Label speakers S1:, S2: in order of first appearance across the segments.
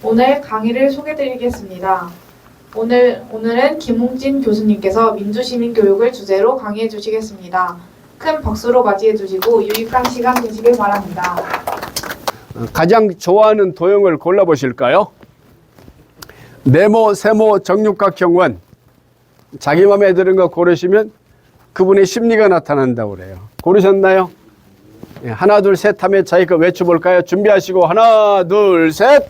S1: 오늘 강의를 소개드리겠습니다. 오늘은 김웅진 교수님께서 민주시민교육을 주제로 강의해 주시겠습니다. 큰 박수로 맞이해 주시고 유익한 시간 되시길 바랍니다.
S2: 가장 좋아하는 도형을 골라보실까요? 네모, 세모, 정육각형 원. 자기 마음에 드는 거 고르시면 그분의 심리가 나타난다고 그래요. 고르셨나요? 예, 하나, 둘, 셋 하면 자기 거 외쳐볼까요? 준비하시고 하나, 둘, 셋.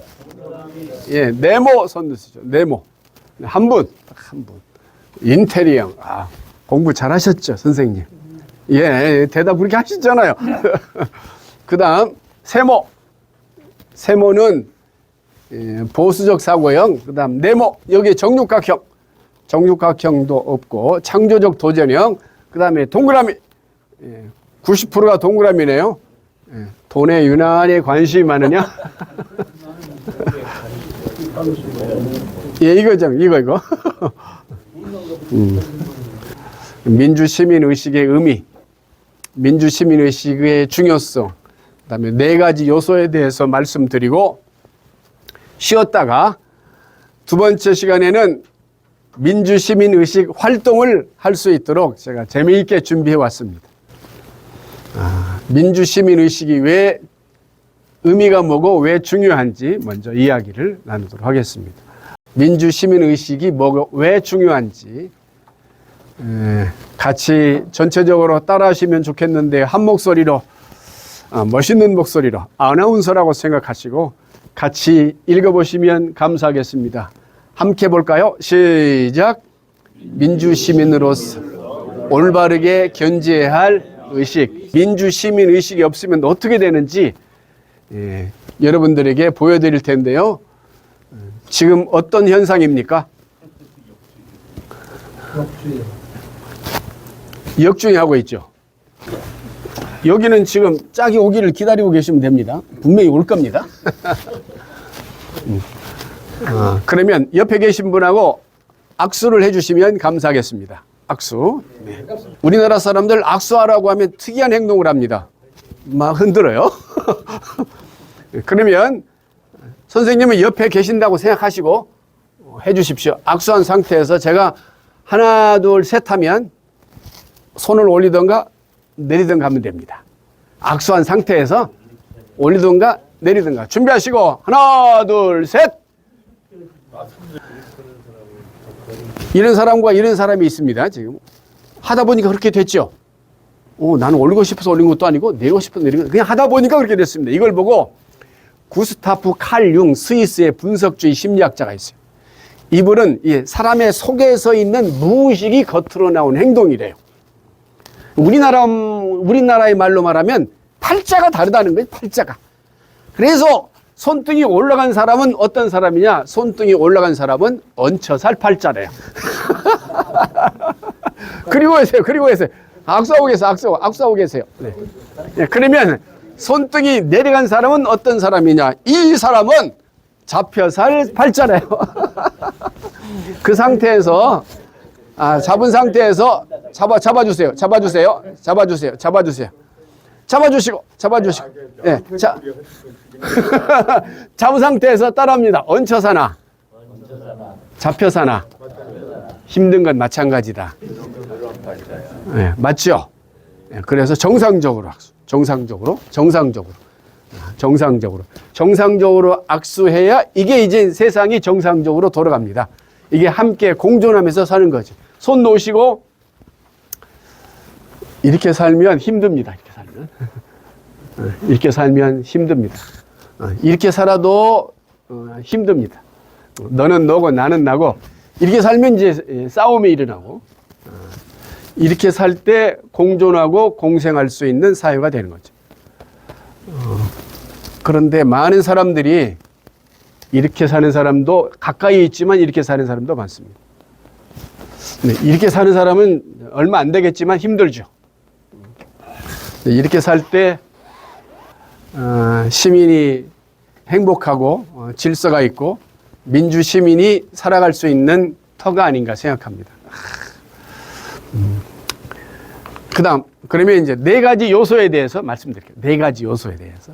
S2: 예, 네모 손 드시죠. 네모. 한 분, 딱 한 분. 인테리어. 아, 공부 잘하셨죠, 선생님? 예, 대답 그렇게 하시잖아요. 그 다음, 세모. 세모는 보수적 사고형. 그 다음, 네모. 여기 정육각형. 정육각형도 없고, 창조적 도전형. 그 다음에 동그라미. 90%가 동그라미네요. 돈에 유난히 관심이 많으냐? 예, 이거죠. 이거. 민주시민의식의 의미, 민주시민의식의 중요성, 그 다음에 4가지 요소에 대해서 말씀드리고 쉬었다가 두 번째 시간에는 민주시민의식 활동을 할 수 있도록 제가 재미있게 준비해 왔습니다. 민주시민의식이 왜 의미가 뭐고 왜 중요한지 먼저 이야기를 나누도록 하겠습니다. 민주시민의식이 뭐고 왜 중요한지 같이 전체적으로 따라 하시면 좋겠는데 한 목소리로 멋있는 목소리로 아나운서라고 생각하시고 같이 읽어보시면 감사하겠습니다. 함께 볼까요? 시작! 민주시민으로서 올바르게 견지해야 할 의식. 민주시민의식이 없으면 어떻게 되는지 여러분들에게 보여드릴 텐데요. 지금 어떤 현상입니까? 역주행하고 있죠. 여기는 지금 짝이 오기를 기다리고 계시면 됩니다. 분명히 올 겁니다. 그러면 옆에 계신 분하고 악수를 해주시면 감사하겠습니다. 악수. 네. 우리나라 사람들 악수하라고 하면 특이한 행동을 합니다. 막 흔들어요. 그러면 선생님은 옆에 계신다고 생각하시고 해주십시오. 악수한 상태에서 제가 하나, 둘, 셋 하면 손을 올리던가 내리던가 하면 됩니다. 악수한 상태에서 올리던가 내리던가. 준비하시고 하나, 둘, 셋. 이런 사람과 이런 사람이 있습니다. 지금 하다 보니까 그렇게 됐죠. 나는 올리고 싶어서 올린 것도 아니고 내리고 싶어서 내린 거 그냥 하다 보니까 그렇게 됐습니다. 이걸 보고 구스타프 칼 융, 스위스의 분석주의 심리학자가 있어요. 이분은 사람의 속에서 있는 무의식이 겉으로 나온 행동이래요. 우리나라의 말로 말하면 팔자가 다르다는 거예요. 팔자가. 그래서 손등이 올라간 사람은 어떤 사람이냐? 손등이 올라간 사람은 얹혀 살 팔자래요. 그리고 계세요. 악수하고 계세요. 네. 그러면 손등이 내려간 사람은 어떤 사람이냐? 이 사람은 잡혀 살 팔자래요. 그 상태에서 잡은 상태에서 잡아주세요. 잡아주시고. 예. 자, 잡은 상태에서 따라합니다. 얹혀 사나, 잡혀 사나. 힘든 건 마찬가지다. 예, 맞죠? 예, 그래서 정상적으로 악수해야 이게 이제 세상이 정상적으로 돌아갑니다. 이게 함께 공존하면서 사는 거죠. 손 놓으시고 이렇게 살면 힘듭니다. 이렇게 살면 힘듭니다. 이렇게 살아도 힘듭니다. 너는 너고 나는 나고 이렇게 살면 이제 싸움이 일어나고 이렇게 살 때 공존하고 공생할 수 있는 사회가 되는 거죠. 그런데 많은 사람들이 이렇게 사는 사람도 가까이 있지만 이렇게 사는 사람도 많습니다. 이렇게 사는 사람은 얼마 안 되겠지만 힘들죠. 이렇게 살 때 시민이 행복하고 질서가 있고 민주시민이 살아갈 수 있는 터가 아닌가 생각합니다. 그 다음, 그러면 이제 4가지 요소에 대해서 말씀드릴게요. 4가지 요소에 대해서.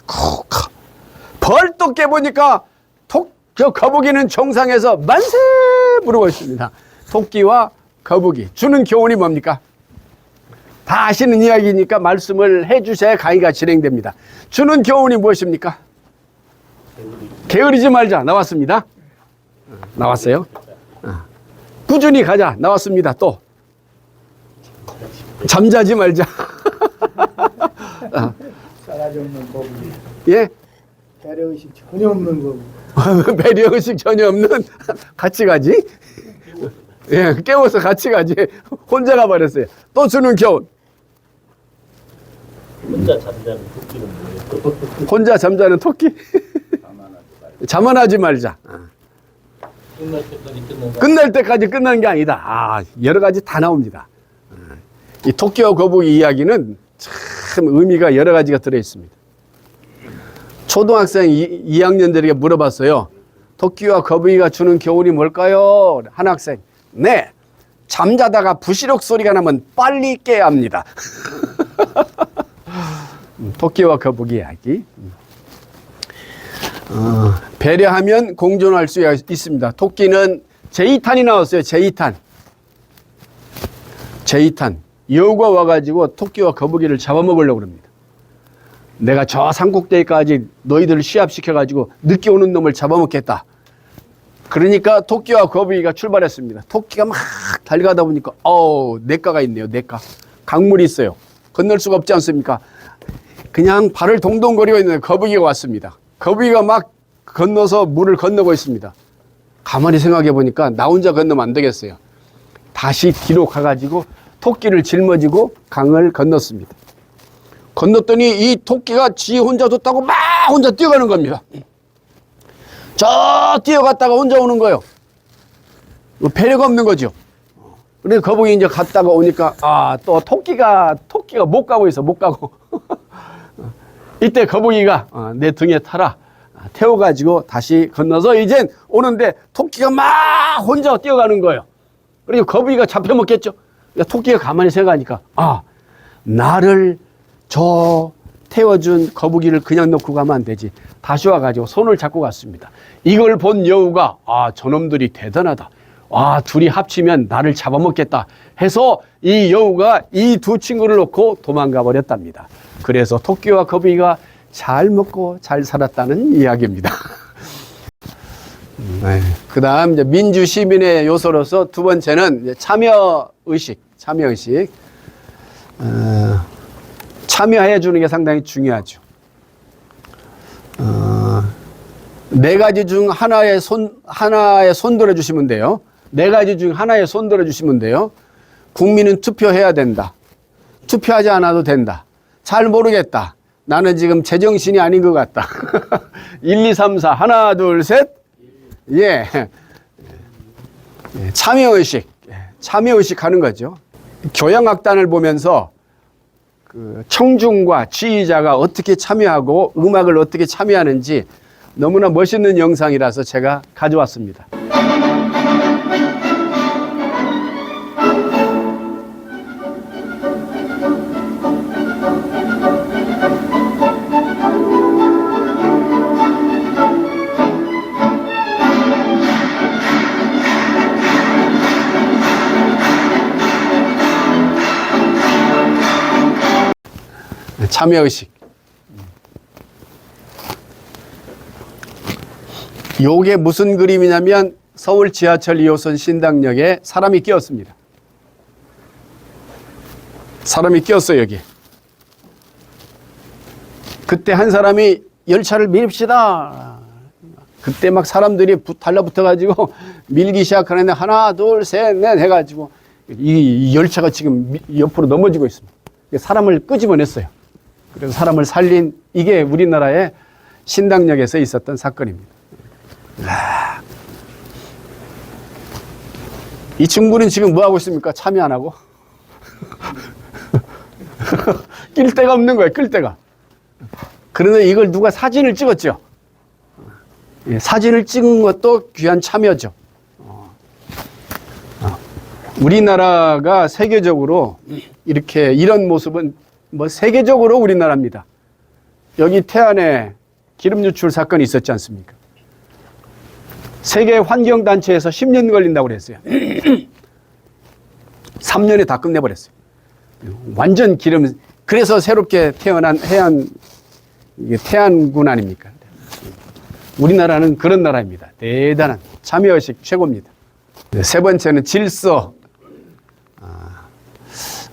S2: 쿡. 벌떡 깨보니까 저 거북이는 정상에서 만세 부르고 있습니다. 토끼와 거북이 주는 교훈이 뭡니까? 다 아시는 이야기니까 말씀을 해주셔야 강의가 진행됩니다. 주는 교훈이 무엇입니까? 게으르지 말자. 나왔습니다. 나왔어요. 꾸준히 가자. 나왔습니다. 또 잠자지 말자.
S3: 싸가지 없는 거북이.
S2: 예?
S3: 배려의식 전혀 없는 거북이.
S2: 배려의식 전혀 없는 같이 가지. 예, 깨워서 같이 가지. 혼자 가버렸어요. 또 주는 교훈.
S4: 혼자 잠자는 토끼는 뭐예요?
S2: 혼자 잠자는 토끼. 자만하지 말자.
S4: 끝날 때까지 끝난 거.
S2: 끝날 때까지 끝나는 게 아니다. 아, 여러 가지 다 나옵니다. 이 토끼와 거북이 이야기는 참 의미가 여러 가지가 들어 있습니다. 초등학생 2학년들에게 물어봤어요. 토끼와 거북이가 주는 교훈이 뭘까요? 한 학생. 네. 잠자다가 부시럭 소리가 나면 빨리 깨야 합니다. 토끼와 거북이 이야기. 배려하면 공존할 수 있습니다. 토끼는 제2탄이 나왔어요. 제2탄. 제2탄. 여우가 와가지고 토끼와 거북이를 잡아먹으려고 합니다. 내가 저 산꼭대기까지 너희들을 시합시켜가지고 늦게 오는 놈을 잡아먹겠다. 그러니까 토끼와 거북이가 출발했습니다. 토끼가 막 달려가다 보니까 냇가가 있네요. 냇가. 강물이 있어요. 건널 수가 없지 않습니까? 그냥 발을 동동거리고 있는데 거북이가 왔습니다. 거북이가 막 건너서 물을 건너고 있습니다. 가만히 생각해 보니까 나 혼자 건너면 안 되겠어요. 다시 뒤로 가가지고 토끼를 짊어지고 강을 건넜습니다. 건넜더니 이 토끼가 지 혼자 뒀다고 막 혼자 뛰어가는 겁니다. 저 뛰어갔다가 혼자 오는 거예요. 배려가 없는 거죠. 그래서 거북이 이제 갔다가 오니까 또 토끼가 못 가고 있어. 못 가고. 이때 거북이가 내 등에 타라. 태워가지고 다시 건너서 이젠 오는데 토끼가 막 혼자 뛰어가는 거예요. 그리고 거북이가 잡혀먹겠죠. 그러니까 토끼가 가만히 생각하니까 나를 저 태워준 거북이를 그냥 놓고 가면 안 되지. 다시 와가지고 손을 잡고 갔습니다. 이걸 본 여우가 저놈들이 대단하다. 둘이 합치면 나를 잡아먹겠다 해서 이 여우가 이 두 친구를 놓고 도망가 버렸답니다. 그래서 토끼와 거북이가 잘 먹고 잘 살았다는 이야기입니다. 네. 그 다음 이제 민주 시민의 요소로서 두 번째는 이제 참여의식. 참여해 주는 게 상당히 중요하죠. 네 가지 중 하나에 손 들어 주시면 돼요. 네 가지 중 하나에 손 들어 주시면 돼요. 국민은 투표해야 된다. 투표하지 않아도 된다. 잘 모르겠다. 나는 지금 제정신이 아닌 것 같다. 1, 2, 3, 4 하나 둘 셋. 예. 참여의식 하는 거죠. 교향악단을 보면서 그 청중과 지휘자가 어떻게 참여하고 음악을 어떻게 참여하는지 너무나 멋있는 영상이라서 제가 가져왔습니다. 참여의식. 요게 무슨 그림이냐면 서울 지하철 2호선 신당역에 사람이 끼었습니다. 사람이 끼었어요, 여기. 그때 한 사람이 열차를 밀읍시다. 그때 막 사람들이 달라붙어가지고 밀기 시작하는데 하나, 둘, 셋, 넷 해가지고 이 열차가 지금 옆으로 넘어지고 있습니다. 사람을 끄집어냈어요. 그래서 사람을 살린 이게 우리나라의 신당역에서 있었던 사건입니다. 이 친구는 지금 뭐 하고 있습니까? 참여 안 하고? 낄 데가 없는 거예요, 끌 데가. 그런데 이걸 누가 사진을 찍었죠. 예, 사진을 찍은 것도 귀한 참여죠. 우리나라가 세계적으로 이렇게 이런 모습은 뭐 세계적으로 우리나라입니다. 여기 태안에 기름 유출 사건이 있었지 않습니까? 세계 환경단체에서 10년 걸린다고 그랬어요. 3년에 다 끝내버렸어요. 완전 기름, 그래서 새롭게 태어난 태안군 아닙니까? 우리나라는 그런 나라입니다. 대단한 참여의식 최고입니다. 세 번째는 질서.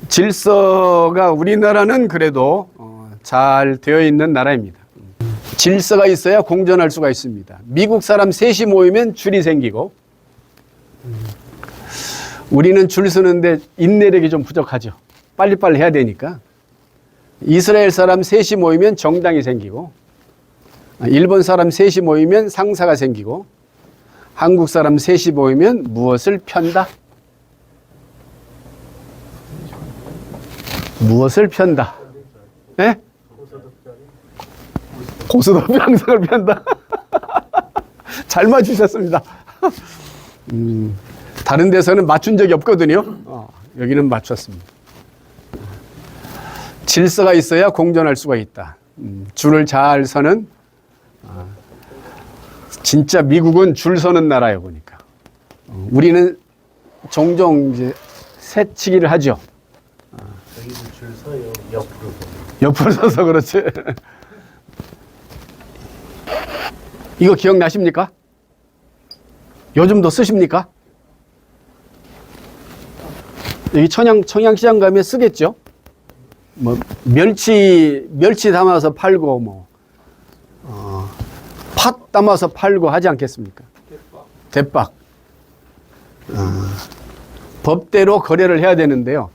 S2: 질서가 우리나라는 그래도 잘 되어 있는 나라입니다. 질서가 있어야 공존할 수가 있습니다. 미국 사람 셋이 모이면 줄이 생기고, 우리는 줄 서는데 인내력이 좀 부족하죠. 빨리빨리 해야 되니까. 이스라엘 사람 셋이 모이면 정당이 생기고, 일본 사람 셋이 모이면 상사가 생기고, 한국 사람 셋이 모이면 무엇을 편다? 무엇을 편다? 네? 고스톱 양상을 편다. 잘 맞추셨습니다. 다른 데서는 맞춘 적이 없거든요. 여기는 맞췄습니다. 질서가 있어야 공존할 수가 있다. 줄을 잘 서는, 진짜 미국은 줄 서는 나라예요, 보니까. 우리는 종종 이제 새치기를 하죠.
S4: 저희도 줄 서요. 옆으로 서.
S2: 옆으로 서서 그렇지. 이거 기억나십니까? 요즘도 쓰십니까? 여기 청양시장 가면 쓰겠죠? 뭐, 멸치 담아서 팔고, 팥 담아서 팔고 하지 않겠습니까? 대박. 법대로 거래를 해야 되는데요.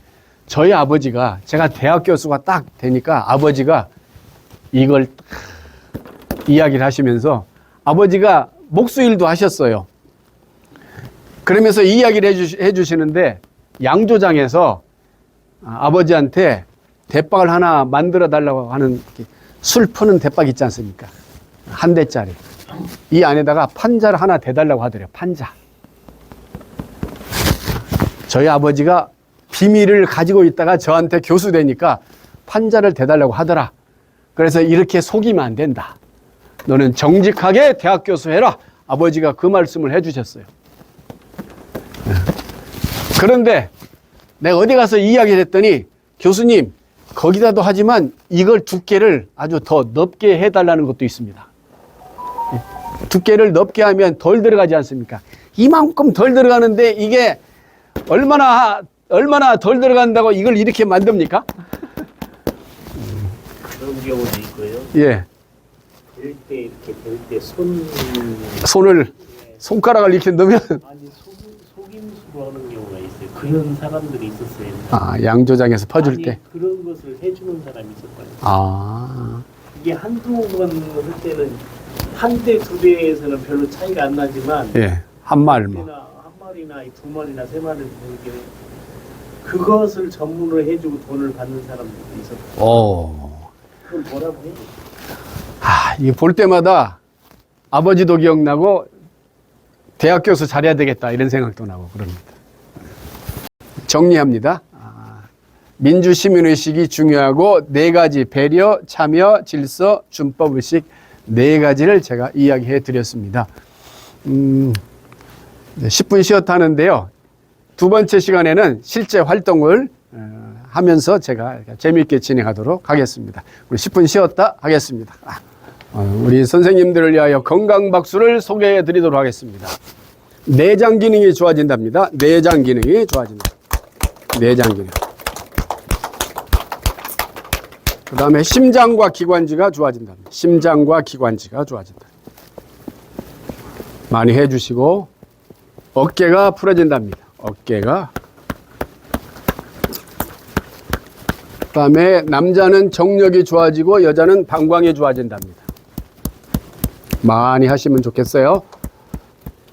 S2: 저희 아버지가, 제가 대학 교수가 딱 되니까 아버지가 이걸 이야기를 하시면서 아버지가 목수일도 하셨어요. 그러면서 이야기를 해주시는데 양조장에서 아버지한테 대박을 하나 만들어 달라고 하는 술 푸는 대박 있지 않습니까? 한 대짜리. 이 안에다가 판자를 하나 대달라고 하더래요. 판자. 저희 아버지가 비밀을 가지고 있다가 저한테 교수 되니까 판자를 대달라고 하더라. 그래서 이렇게 속이면 안 된다. 너는 정직하게 대학 교수 해라. 아버지가 그 말씀을 해주셨어요. 그런데 내가 어디 가서 이야기를 했더니 교수님, 거기다도 하지만 이걸 두께를 아주 더 넓게 해달라는 것도 있습니다. 두께를 넓게 하면 덜 들어가지 않습니까? 이만큼 덜 들어가는데 이게 얼마나 덜 들어간다고 이걸 이렇게 만듭니까?
S4: 그런 경우도 있고요.
S2: 예.
S4: 될 때 이렇게 될 때
S2: 손을, 손가락을 이렇게 넣으면.
S4: 아니 속임수로 하는 경우가 있어요. 그런 사람들이 있었어요.
S2: 아, 양조장에서 퍼줄
S4: 아니,
S2: 때.
S4: 그런 것을 해주는 사람이 있었거든요. 이게 한두 번 할 때는 한 대, 두 대에서는 별로 차이가 안 나지만
S2: 예. 한 말 뭐.
S4: 한 마리나 두 마리나 세 마리를 보는 게 그것을 전문으로 해주고 돈을 받는 사람들도 있었고.
S2: 오.
S4: 그걸 뭐라고 해요?
S2: 이거 볼 때마다 아버지도 기억나고 대학 교수 잘해야 되겠다 이런 생각도 나고 그럽니다. 정리합니다. 민주시민의식이 중요하고 네 가지 배려, 참여, 질서, 준법의식 네 가지를 제가 이야기해 드렸습니다. 10분 쉬었다 하는데요. 두 번째 시간에는 실제 활동을 하면서 제가 재미있게 진행하도록 하겠습니다. 우리 10분 쉬었다 하겠습니다. 우리 선생님들을 위하여 건강박수를 소개해 드리도록 하겠습니다. 내장 기능이 좋아진답니다. 내장 기능이 좋아진다. 내장 기능. 그 다음에 심장과 기관지가 좋아진답니다. 심장과 기관지가 좋아진다. 많이 해주시고, 어깨가 풀어진답니다. 어깨가. 그 다음에 남자는 정력이 좋아지고 여자는 방광이 좋아진답니다. 많이 하시면 좋겠어요.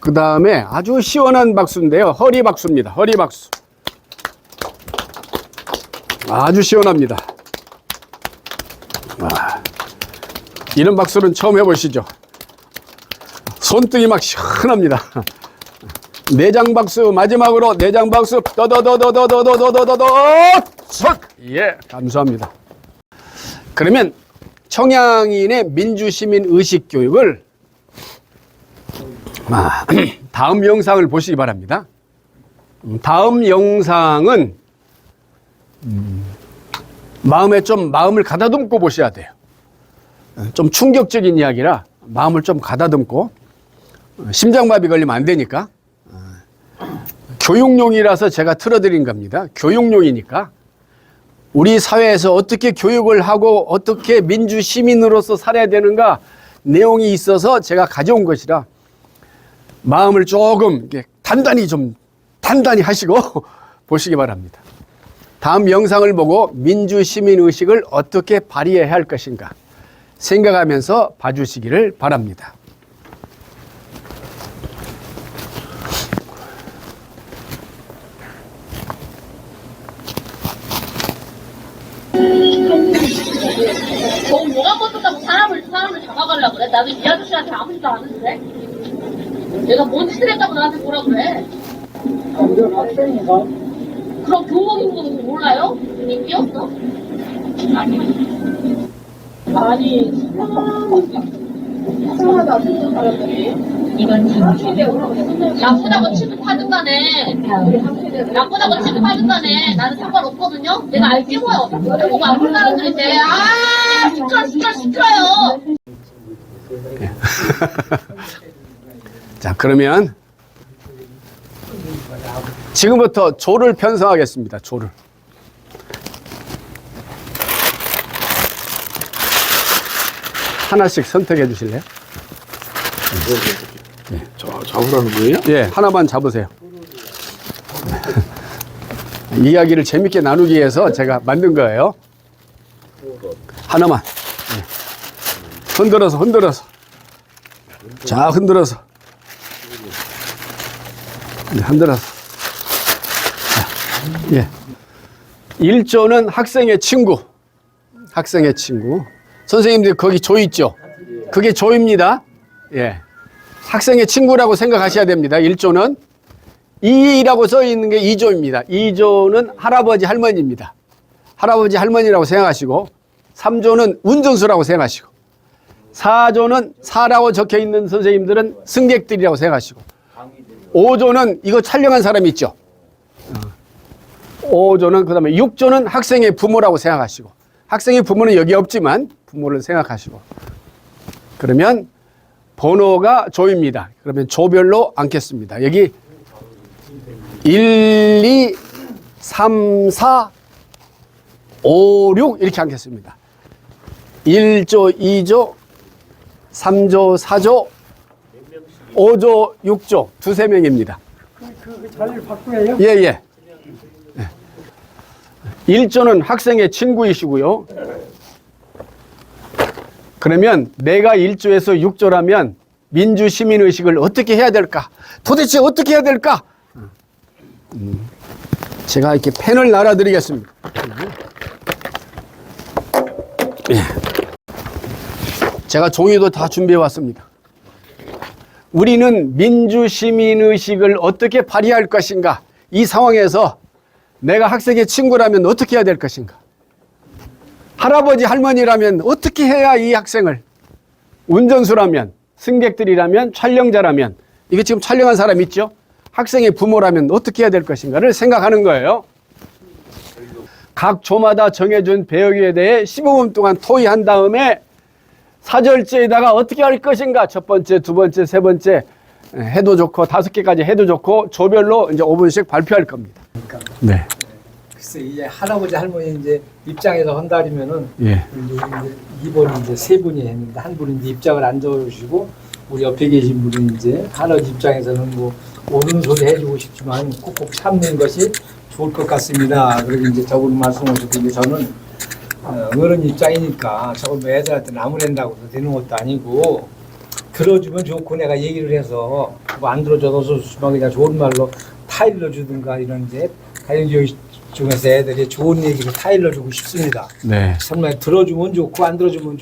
S2: 그 다음에 아주 시원한 박수인데요. 허리 박수입니다. 허리 박수. 아주 시원합니다. 이런 박수는 처음 해보시죠. 손등이 막 시원합니다. 내장 박수, 마지막으로 내장 박수. 더더더더더더더더더더. 예, 감사합니다. 그러면 청양인의 민주시민 의식 교육을 다음 영상을 보시기 바랍니다. 다음 영상은 마음을 가다듬고 보셔야 돼요. 좀 충격적인 이야기라 마음을 좀 가다듬고, 심장마비 걸리면 안 되니까, 교육용이라서 제가 틀어드린 겁니다. 교육용이니까 우리 사회에서 어떻게 교육을 하고 어떻게 민주시민으로서 살아야 되는가 내용이 있어서 제가 가져온 것이라 마음을 조금 단단히 하시고 보시기 바랍니다. 다음 영상을 보고 민주시민의식을 어떻게 발휘해야 할 것인가 생각하면서 봐주시기를 바랍니다.
S5: 뭐가 뻗었다고 사람을 잡아가려고 그래? 나도 이 아저씨한테 아무 짓도 안 했는데? 내가 뭔 짓을 했다고 나한테 뭐라 그래?
S3: 완전 학생인가?
S5: 그럼 교복 입는 거 몰라요? 눈이 띄었어? 아니 이상하다 생각 사람들이 나쁘다고 취급하든 간에 나쁘다고 취급하든 간에 나는 상관없거든요? 내가 알게 뭐야 교복 안 입는 사람들인데 시끄러요.
S2: 자, 그러면 지금부터 조를 편성하겠습니다. 조를. 하나씩 선택해 주실래요?
S6: 잡으라는 거예요?
S2: 예, 하나만 잡으세요. 이야기를 재밌게 나누기 위해서 제가 만든 거예요. 하나만. 예. 흔들어서. 자, 흔들어서. 네, 흔들어서. 자, 예. 1조는 학생의 친구. 학생의 친구. 선생님들 거기 조 있죠? 그게 조입니다. 예. 학생의 친구라고 생각하셔야 됩니다. 1조는 2라고 써 있는 게 2조입니다. 2조는 할아버지 할머니입니다. 할아버지 할머니라고 생각하시고, 3조는 운전수라고 생각하시고, 4조는 4라고 적혀 있는 선생님들은 승객들이라고 생각하시고, 5조는 이거 촬영한 사람 있죠? 5조는 그 다음에 6조는 학생의 부모라고 생각하시고, 학생의 부모는 여기 없지만 부모를 생각하시고, 그러면 번호가 조입니다. 그러면 조별로 앉겠습니다. 여기 1, 2, 3, 4, 5, 6 이렇게 앉겠습니다. 1조, 2조, 3조, 4조, 5조, 6조 두세 명입니다.
S3: 그 자리를 바꾸어요?
S2: 예. 1조는 학생의 친구이시고요. 그러면 내가 1조에서 6조라면 민주시민의식을 어떻게 해야 될까? 도대체 어떻게 해야 될까? 제가 이렇게 펜을 날아드리겠습니다. 예. 제가 종이도 다 준비해 왔습니다. 우리는 민주시민의식을 어떻게 발휘할 것인가? 이 상황에서 내가 학생의 친구라면 어떻게 해야 될 것인가? 할아버지 할머니라면 어떻게 해야 이 학생을, 운전수라면, 승객들이라면, 촬영자라면, 이게 지금 촬영한 사람 있죠? 학생의 부모라면 어떻게 해야 될 것인가를 생각하는 거예요. 각 조마다 정해준 배역에 대해 15분 동안 토의한 다음에 사절제에다가 어떻게 할 것인가 첫 번째, 두 번째, 세 번째 해도 좋고 5개까지 해도 좋고 조별로 이제 5분씩 발표할 겁니다. 네.
S3: 글쎄 이제 할아버지 할머니 이제 입장에서 한달이면은
S2: 예.
S3: 이제 2번이 이제 3분이 했는데 한 분은 이제 입장을 안 줘주시고 우리 옆에 계신 분은 이제 할아버지 입장에서는 뭐 옳은 소리 해주고 싶지만 꾹꾹 참는 것이 좋을 것 같습니다. 그리고 이제 저분 말씀하시고 이제 저는 어른 입장이니까 저걸 뭐 애들한테 나무랜다고 해서 되는 것도 아니고 들어주면 좋고 내가 얘기를 해서 뭐 안 들어줘도 그냥 좋은 말로 타일러 주든가 이런 이제 가정교육 중에서 애들이 좋은 얘기를 타일러 주고 싶습니다.
S2: 네.
S3: 정말 들어주면 좋고 안 들어주면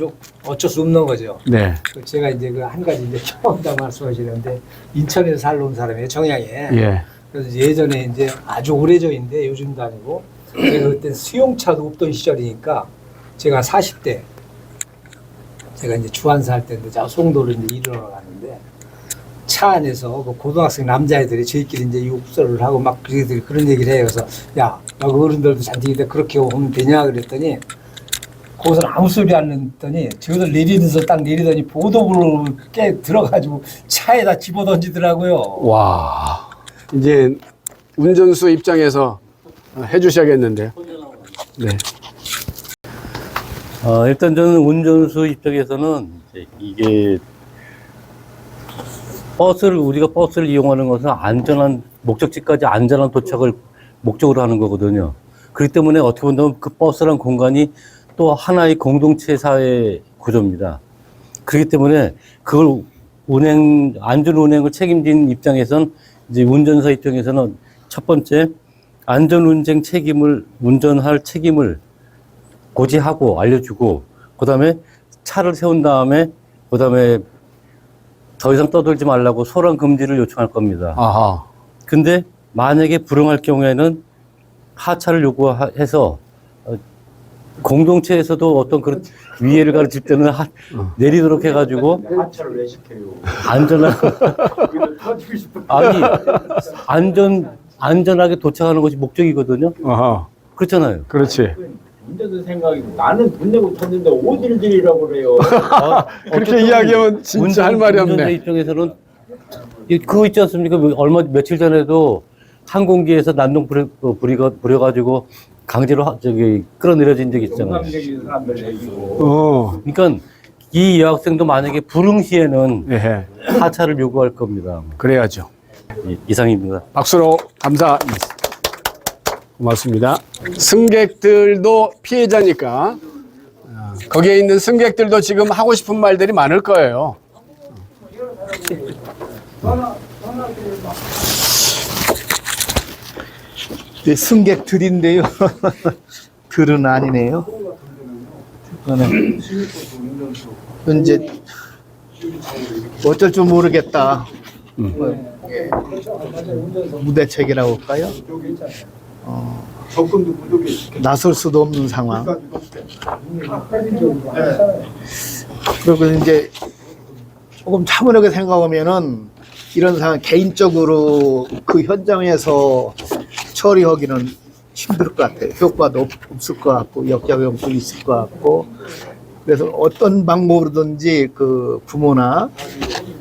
S3: 어쩔 수 없는 거죠.
S2: 네.
S3: 제가 이제 그 한 가지 이제 처음 다 말씀하시는데 인천에서 살러 온 사람이에요. 정양에.
S2: 예.
S3: 그래서 예전에 이제 아주 오래전인데 요즘도 아니고 제가 그때 수용차도 없던 시절이니까 제가 40대 제가 이제 주한사 할 때인데 저 송도로 이제 일을 하러 갔는데 차 안에서 그 고등학생 남자애들이 저희끼리 이제 욕설을 하고 막 그런 얘기를 해요. 그래서 야, 너 어른들도 잔뜩인데 그렇게 오면 되냐 그랬더니 거기서 아무 소리 안 했더니 저기서 내리면서 딱 내리더니 보도블로 깨 들어가지고 차에다 집어 던지더라고요.
S2: 와. 이제 운전수 입장에서 해주셔야겠는데요. 네.
S7: 일단 저는 운전수 입장에서는 이게 우리가 버스를 이용하는 것은 안전한, 목적지까지 안전한 도착을 목적으로 하는 거거든요. 그렇기 때문에 어떻게 본다면 그 버스란 공간이 또 하나의 공동체 사회 구조입니다. 그렇기 때문에 그걸 안전 운행을 책임진 입장에선 이제 운전사 입장에서는 첫 번째, 안전 운전할 책임을 고지하고 알려주고, 그 다음에 차를 세운 다음에, 그 다음에 더 이상 떠들지 말라고 소란 금지를 요청할 겁니다.
S2: 아하.
S7: 근데 만약에 불응할 경우에는 하차를 요구해서 공동체에서도 어떤 그런 위해를 가르칠 때는 내리도록 해가지고
S4: 하차를 왜 시켜요?
S7: 안전하게 도착하는 것이 목적이거든요.
S2: 아하.
S7: 그렇잖아요.
S2: 그렇지.
S4: 문제도 생각이 나는 돈 내고 탔는데 어디를 들이라고 그래요?
S2: 그렇게 이야기하면 진짜 할 말이
S7: 운전자
S2: 없네.
S7: 입장에서는 그거 있지 않습니까? 며칠 전에도 항공기에서 난동 부려가지고 강제로 끌어내려진 적이 있잖아요.
S4: 정상적인 사람들 얘기고.
S7: 그러니까 이 여학생도 만약에 불응 시에는
S2: 예.
S7: 하차를 요구할 겁니다.
S2: 그래야죠.
S7: 이상입니다.
S2: 박수로 감사. 고맙습니다. 승객들도 피해자니까 거기에 있는 승객들도 지금 하고 싶은 말들이 많을 거예요.
S8: 네, 승객들인데요. 들은 아니네요. 이제 어쩔 줄 모르겠다. 무대책이라고 할까요? 나설 수도 없는 상황. 그리고 이제 조금 차분하게 생각하면은 이런 상황 개인적으로 그 현장에서 처리하기는 힘들 것 같아요. 효과도 없을 것 같고 역작용도 있을 것 같고, 그래서 어떤 방법으로든지 그 부모나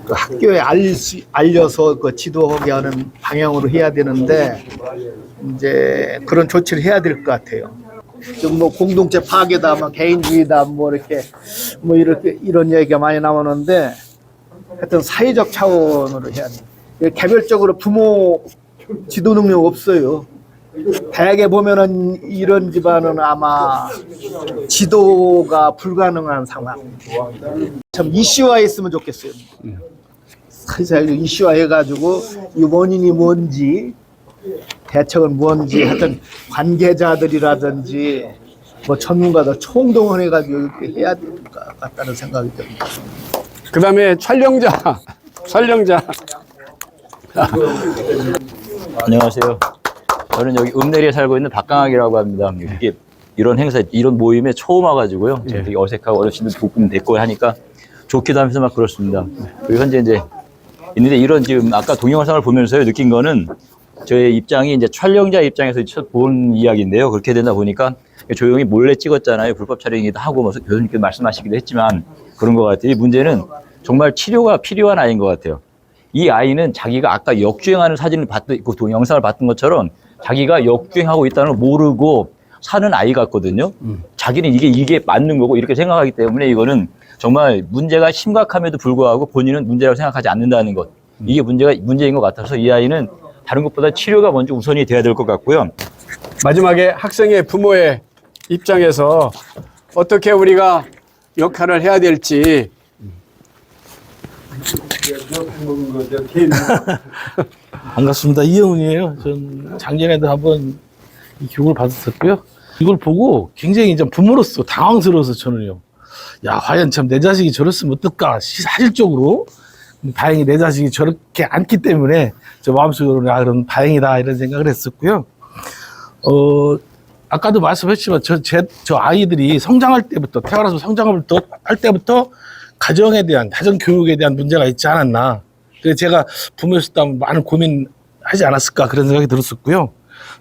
S8: 그 학교에 알려서 그 지도하게 하는 방향으로 해야 되는데 이제 그런 조치를 해야 될 것 같아요. 좀 뭐 공동체 파괴다, 뭐 개인주의다, 뭐 이렇게 이런 얘기가 많이 나오는데 하여튼 사회적 차원으로 해야 돼요. 개별적으로 부모 지도 능력 없어요. 대개 보면은 이런 집안은 아마 지도가 불가능한 상황. 참 이슈화했으면 좋겠어요. 사실 이슈화해가지고 이 원인이 뭔지, 대책은 뭔지, 하여튼 관계자들이라든지 뭐 전문가들 총동원 해가지고 이렇게 해야 될 것 같다는 생각이 듭니다.
S2: 그 다음에 촬영자.
S9: 안녕하세요. 저는 여기 읍내리에 살고 있는 박강학이라고 합니다. 이게 이런 행사, 이런 모임에 처음 와가지고요.
S2: 예.
S9: 되게 어색하고 어르신들 복분 됐고 하니까 좋기도 하면서 막 그렇습니다. 그리고 현재 이제 있는데 이런 지금 아까 동영상을 보면서요 느낀 거는 저의 입장이 이제 촬영자 입장에서 첫 본 이야기인데요. 그렇게 되다 보니까 조용히 몰래 찍었잖아요. 불법 촬영이기도 하고, 뭐 교수님께서 말씀하시기도 했지만 그런 것 같아요. 이 문제는 정말 치료가 필요한 아이인 것 같아요. 이 아이는 자기가 아까 역주행하는 사진을 봤던, 그 영상을 봤던 것처럼 자기가 역주행하고 있다는 걸 모르고 사는 아이 같거든요. 자기는 이게 맞는 거고 이렇게 생각하기 때문에 이거는 정말 문제가 심각함에도 불구하고 본인은 문제라고 생각하지 않는다는 것. 이게 문제인 것 같아서 이 아이는 다른 것보다 치료가 먼저 우선이 돼야 될 것 같고요.
S2: 마지막에 학생의 부모의 입장에서 어떻게 우리가 역할을 해야 될지.
S10: 반갑습니다. 이영훈이에요. 전 작년에도 한번 이 교육을 받았었고요. 이걸 보고 굉장히 좀 부모로서 당황스러워서 저는요. 야, 과연 참 내 자식이 저랬으면 어떨까? 사실적으로. 다행히 내 자식이 저렇게 않기 때문에 저 마음속으로는 아, 그럼 다행이다 이런 생각을 했었고요. 아까도 말씀했지만 저 아이들이 성장할 때부터, 태어나서 성장할 때부터 가정 교육에 대한 문제가 있지 않았나. 그래서 제가 부모였다면 많은 고민하지 않았을까 그런 생각이 들었었고요.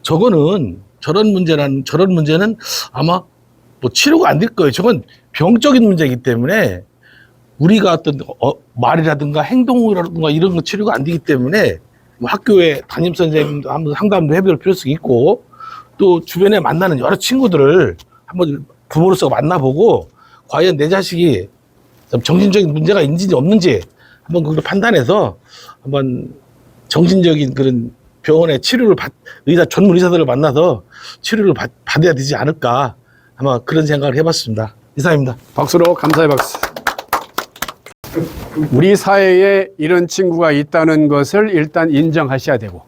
S10: 저런 문제는 아마 뭐 치료가 안 될 거예요. 저건 병적인 문제이기 때문에 우리가 어떤 말이라든가 행동이라든가 이런 거 치료가 안 되기 때문에 뭐 학교에 담임선생님도 한번 상담도 해볼 필요성이 있고 또 주변에 만나는 여러 친구들을 한번 부모로서 만나보고 과연 내 자식이 정신적인 문제가 있는지 없는지 한번 그걸 판단해서 한번 정신적인 그런 병원의 치료를 전문 의사들을 만나서 치료를 받아야 되지 않을까 아마 그런 생각을 해봤습니다. 이상입니다.
S2: 박수로 감사의 박수. 우리 사회에 이런 친구가 있다는 것을 일단 인정하셔야 되고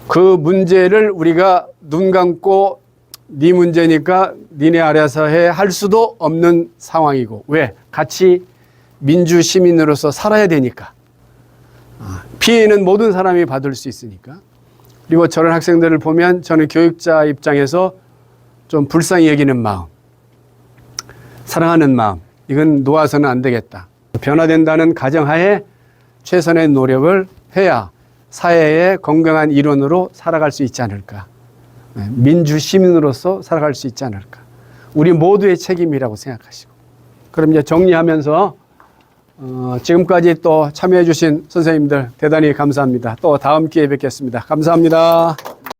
S2: 그 문제를 우리가 눈 감고 네 문제니까 니네 알아서 해 할 수도 없는 상황이고 왜? 같이 민주 시민으로서 살아야 되니까 피해는 모든 사람이 받을 수 있으니까 그리고 저런 학생들을 보면 저는 교육자 입장에서 좀 불쌍히 여기는 마음 사랑하는 마음 이건 놓아서는 안 되겠다. 변화된다는 가정하에 최선의 노력을 해야 사회의 건강한 일원으로 살아갈 수 있지 않을까. 민주 시민으로서 살아갈 수 있지 않을까. 우리 모두의 책임이라고 생각하시고. 그럼 이제 정리하면서 지금까지 또 참여해 주신 선생님들 대단히 감사합니다. 또 다음 기회에 뵙겠습니다. 감사합니다.